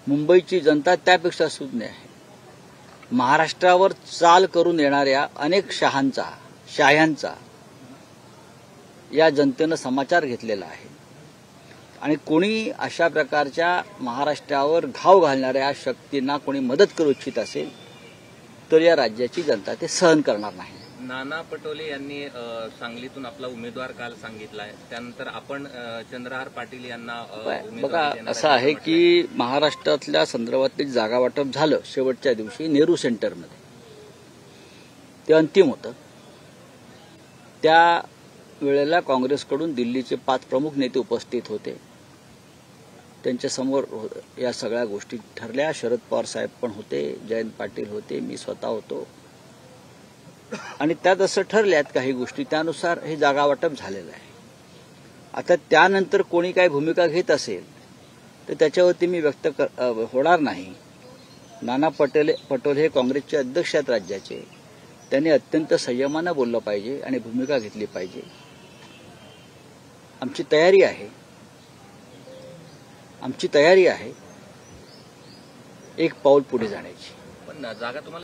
मुंबईची जनता त्यापेक्षा सुज्ञ आहे. महाराष्ट्रावर चाल करून येणाऱ्या अनेक शाह्यांचा या जनतेनं समाचार घेतलेला आहे आणि कोणी अशा प्रकारच्या महाराष्ट्रावर घाव घालणाऱ्या शक्तींना कोणी मदत करू इच्छित असेल तर या राज्याची जनता ते सहन करणार नाही. नाना पटोले यांनी सांगलीतून आपला उमेदवार काल सांगितलाय, त्यानंतर आपण चंद्रहार पाटील यांना बघा असं आहे की महाराष्ट्रातल्या संदर्भातील जागा वाटप झालं शेवटच्या दिवशी नेहरू सेंटरमध्ये. ते अंतिम होतं. त्या वेळेला काँग्रेसकडून दिल्लीचे 5 प्रमुख नेते उपस्थित होते. त्यांच्यासमोर या सगळ्या गोष्टी ठरल्या. शरद पवार साहेब पण होते, जयंत पाटील होते, मी स्वतः होतो आणि त्यात असं ठरल्यात काही गोष्टी, त्यानुसार हे जागा वाटप झालेलं आहे. आता त्यानंतर कोणी काय भूमिका घेत असेल तर त्याच्यावरती मी व्यक्त होणार नाही. नाना पटोले हे काँग्रेसचे अध्यक्ष आहेत राज्याचे. त्यांनी अत्यंत संयमानं बोललं पाहिजे आणि भूमिका घेतली पाहिजे. आमची तयारी आहे एक पाऊल पुढे जाण्याची. पण जागा तुम्हाला